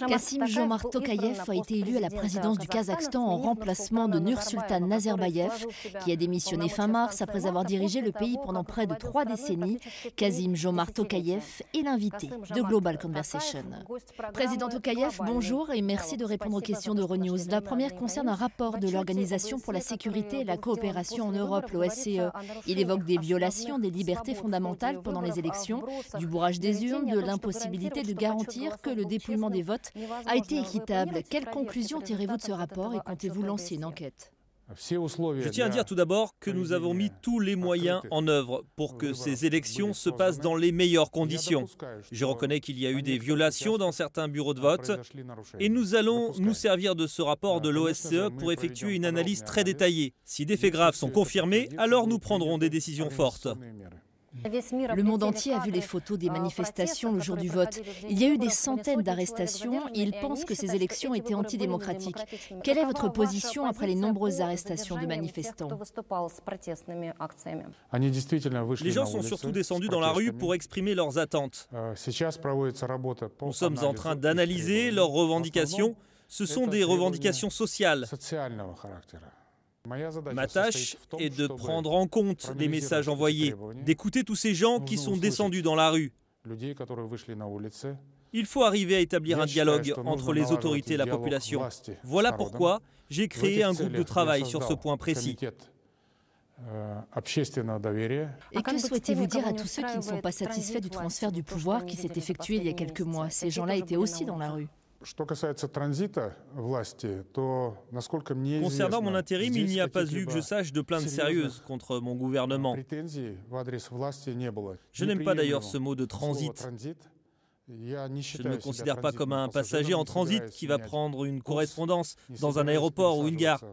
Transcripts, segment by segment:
Kassym-Jomart Tokayev a été élu à la présidence du Kazakhstan en remplacement de Nursultan Nazarbayev, qui a démissionné fin mars après avoir dirigé le pays pendant près de 3 décennies. Kassym-Jomart Tokayev est l'invité de Global Conversation. Président Tokayev, bonjour et merci de répondre aux questions d'Euronews. La première concerne un rapport de l'Organisation pour la sécurité et la coopération en Europe, l'OSCE. Il évoque des violations des libertés fondamentales pendant les élections, du bourrage des urnes, de l'impossibilité de garantir que le dépouillement des votes a été équitable. Quelles conclusions tirez-vous de ce rapport et comptez-vous lancer une enquête ? Je tiens à dire tout d'abord que nous avons mis tous les moyens en œuvre pour que ces élections se passent dans les meilleures conditions. Je reconnais qu'il y a eu des violations dans certains bureaux de vote et nous allons nous servir de ce rapport de l'OSCE pour effectuer une analyse très détaillée. Si des faits graves sont confirmés, alors nous prendrons des décisions fortes. Le monde entier a vu les photos des manifestations le jour du vote. Il y a eu des centaines d'arrestations et ils pensent que ces élections étaient antidémocratiques. Quelle est votre position après les nombreuses arrestations de manifestants ? Les gens sont surtout descendus dans la rue pour exprimer leurs attentes. Nous sommes en train d'analyser leurs revendications. Ce sont des revendications sociales. Ma tâche est de prendre en compte les messages envoyés, d'écouter tous ces gens qui sont descendus dans la rue. Il faut arriver à établir un dialogue entre les autorités et la population. Voilà pourquoi j'ai créé un groupe de travail sur ce point précis. Et que souhaitez-vous dire à tous ceux qui ne sont pas satisfaits du transfert du pouvoir qui s'est effectué il y a quelques mois? Ces gens-là étaient aussi dans la rue. Concernant mon intérim, il n'y a pas eu, que je sache, de plainte sérieuse contre mon gouvernement. Je n'aime pas d'ailleurs ce mot de transit. Je ne me considère pas comme un passager en transit qui va prendre une correspondance dans un aéroport ou une gare.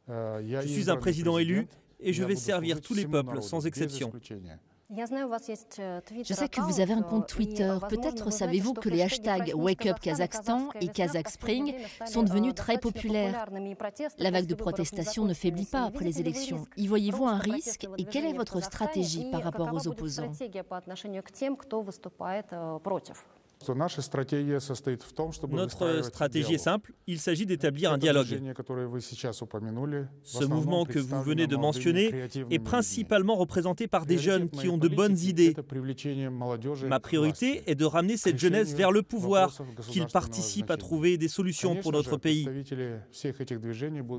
Je suis un président élu et je vais servir tous les peuples sans exception. Je sais que vous avez un compte Twitter. Peut-être savez-vous que les hashtags WakeUpKazakhstan et KazakhSpring sont devenus très populaires. La vague de protestation ne faiblit pas après les élections. Y voyez-vous un risque et quelle est votre stratégie par rapport aux opposants ? Notre stratégie est simple, il s'agit d'établir un dialogue. Ce mouvement que vous venez de mentionner est principalement représenté par des jeunes qui ont de bonnes idées. Ma priorité est de ramener cette jeunesse vers le pouvoir, qu'ils participent à trouver des solutions pour notre pays.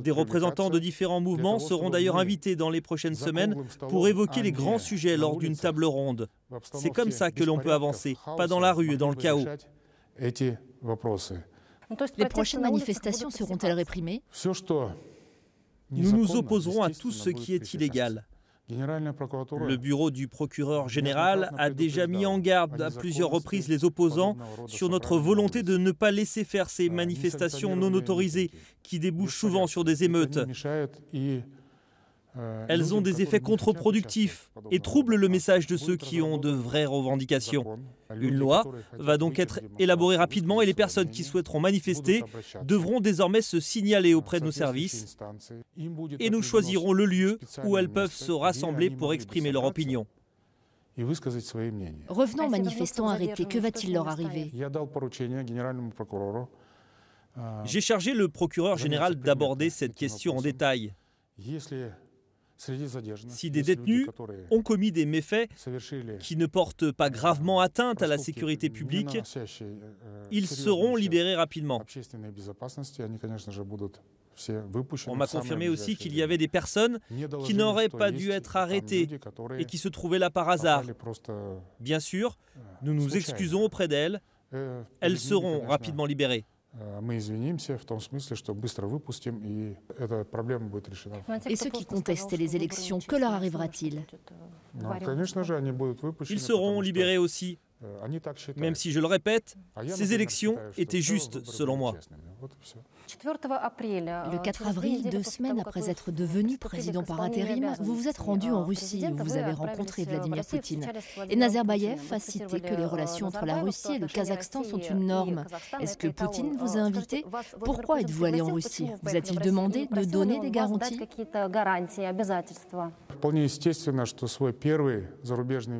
Des représentants de différents mouvements seront d'ailleurs invités dans les prochaines semaines pour évoquer les grands sujets lors d'une table ronde. C'est comme ça que l'on peut avancer, pas dans la rue et dans le chaos. Les prochaines manifestations seront-elles réprimées ? Nous nous opposerons à tout ce qui est illégal. Le bureau du procureur général a déjà mis en garde à plusieurs reprises les opposants sur notre volonté de ne pas laisser faire ces manifestations non autorisées qui débouchent souvent sur des émeutes. Elles ont des effets contre-productifs et troublent le message de ceux qui ont de vraies revendications. Une loi va donc être élaborée rapidement et les personnes qui souhaiteront manifester devront désormais se signaler auprès de nos services et nous choisirons le lieu où elles peuvent se rassembler pour exprimer leur opinion. Revenons aux manifestants arrêtés. Que va-t-il leur arriver ? J'ai chargé le procureur général d'aborder cette question en détail. Si des détenus ont commis des méfaits qui ne portent pas gravement atteinte à la sécurité publique, ils seront libérés rapidement. On m'a confirmé aussi qu'il y avait des personnes qui n'auraient pas dû être arrêtées et qui se trouvaient là par hasard. Bien sûr, nous nous excusons auprès d'elles. Elles seront rapidement libérées. Et ceux qui contestaient les élections, que leur arrivera-t-il ? Ils seront libérés aussi, même si, je le répète, ces élections étaient justes selon moi. Le 4 avril, 2 semaines après être devenu président par intérim, vous vous êtes rendu en Russie où vous avez rencontré Vladimir Poutine. Et Nazarbayev a cité que les relations entre la Russie et le Kazakhstan sont une norme. Est-ce que Poutine vous a invité ? Pourquoi êtes-vous allé en Russie ? Vous a-t-il demandé de donner des garanties ?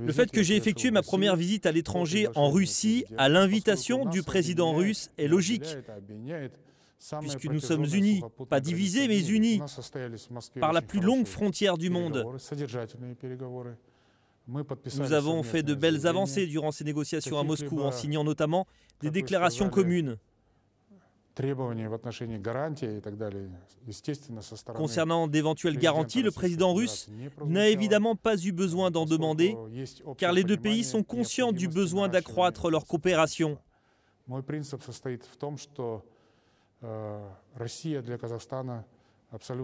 Le fait que j'ai effectué ma première visite à l'étranger en Russie à l'invitation du président russe est logique, puisque nous sommes unis, pas divisés mais unis, par la plus longue frontière du monde. Nous avons fait de belles avancées durant ces négociations à Moscou en signant notamment des déclarations communes. Concernant d'éventuelles garanties, le président russe n'a évidemment pas eu besoin d'en demander, car les deux pays sont conscients du besoin d'accroître leur coopération.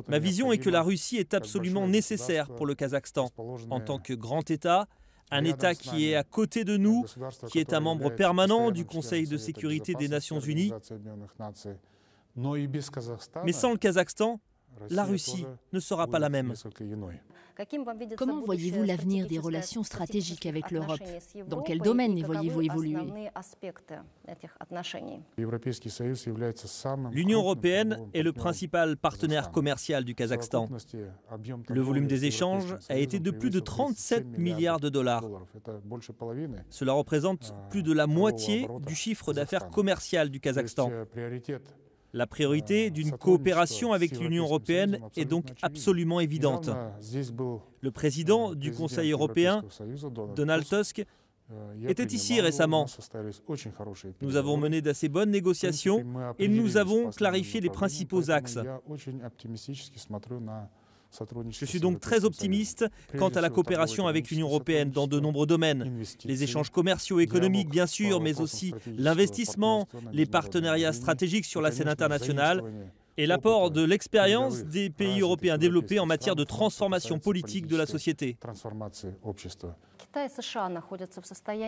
Ma vision est que la Russie est absolument nécessaire pour le Kazakhstan, en tant que grand État, un État qui est à côté de nous, qui est un membre permanent du Conseil de sécurité des Nations Unies. Mais sans le Kazakhstan, la Russie ne sera pas la même. Comment voyez-vous l'avenir des relations stratégiques avec l'Europe? Dans quel domaine les voyez-vous évoluer? L'Union européenne est le principal partenaire commercial du Kazakhstan. Le volume des échanges a été de plus de 37 milliards de dollars. Cela représente plus de la moitié du chiffre d'affaires commercial du Kazakhstan. La priorité d'une coopération avec l'Union européenne est donc absolument évidente. Le président du Conseil européen, Donald Tusk, était ici récemment. Nous avons mené d'assez bonnes négociations et nous avons clarifié les principaux axes. Je suis donc très optimiste quant à la coopération avec l'Union européenne dans de nombreux domaines. Les échanges commerciaux, économiques bien sûr, mais aussi l'investissement, les partenariats stratégiques sur la scène internationale et l'apport de l'expérience des pays européens développés en matière de transformation politique de la société.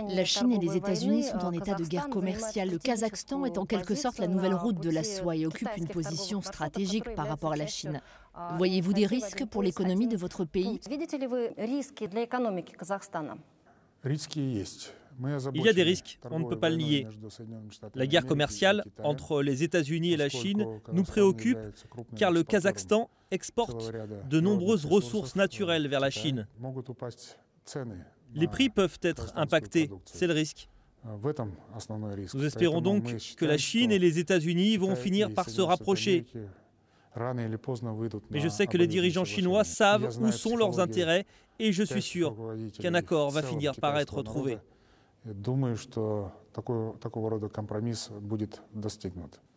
La Chine et les États-Unis sont en état de guerre commerciale. Le Kazakhstan est en quelque sorte la nouvelle route de la soie et occupe une position stratégique par rapport à la Chine. Voyez-vous des risques pour l'économie de votre pays? Il y a des risques, on ne peut pas le nier. La guerre commerciale entre les États-Unis et la Chine nous préoccupe car le Kazakhstan exporte de nombreuses ressources naturelles vers la Chine. Les prix peuvent être impactés, c'est le risque. Nous espérons donc que la Chine et les États-Unis vont finir par se rapprocher. Mais je sais que les dirigeants chinois savent où sont leurs intérêts et je suis sûr qu'un accord va finir par être trouvé.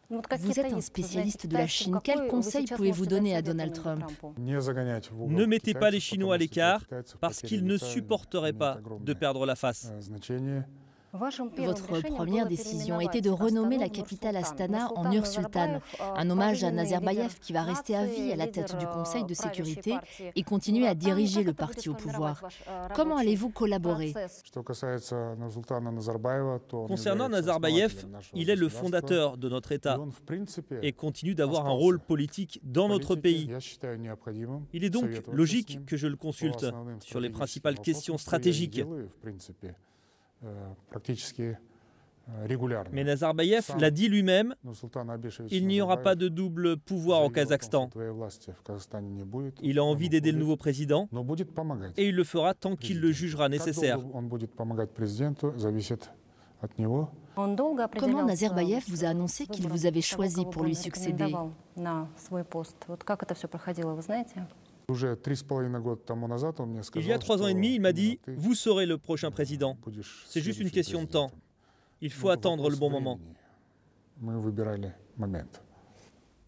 Vous êtes un spécialiste de la Chine. Quel conseil pouvez-vous donner à Donald Trump? Ne mettez pas les Chinois à l'écart parce qu'ils ne supporteraient pas de perdre la face. Votre première décision était de renommer la capitale Astana en Nur-Sultan, un hommage à Nazarbayev qui va rester à vie à la tête du Conseil de sécurité et continuer à diriger le parti au pouvoir. Comment allez-vous collaborer? Concernant Nazarbayev, il est le fondateur de notre État et continue d'avoir un rôle politique dans notre pays. Il est donc logique que je le consulte sur les principales questions stratégiques. Mais Nazarbayev l'a dit lui-même, il n'y aura pas de double pouvoir au Kazakhstan. Il a envie d'aider le nouveau président et il le fera tant qu'il le jugera nécessaire. Comment Nazarbayev vous a annoncé qu'il vous avait choisi pour lui succéder? Il y a 3 ans et demi, il m'a dit « Vous serez le prochain président. C'est juste une question de temps. Il faut attendre le bon moment. »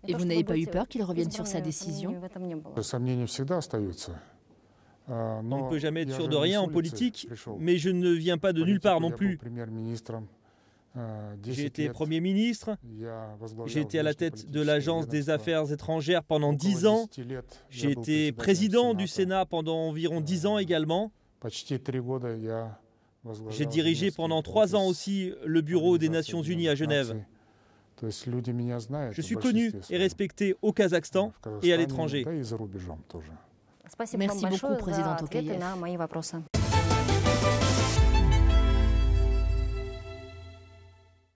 Et vous n'avez pas eu peur qu'il revienne sur sa décision? On ne peut jamais être sûr de rien en politique, mais je ne viens pas de nulle part non plus. J'ai été Premier ministre, j'ai été à la tête de l'Agence des affaires étrangères pendant 10 ans, j'ai été président du Sénat pendant environ 10 ans également. J'ai dirigé pendant 3 ans aussi le bureau des Nations Unies à Genève. Je suis connu et respecté au Kazakhstan et à l'étranger. Merci beaucoup, président Tokayev.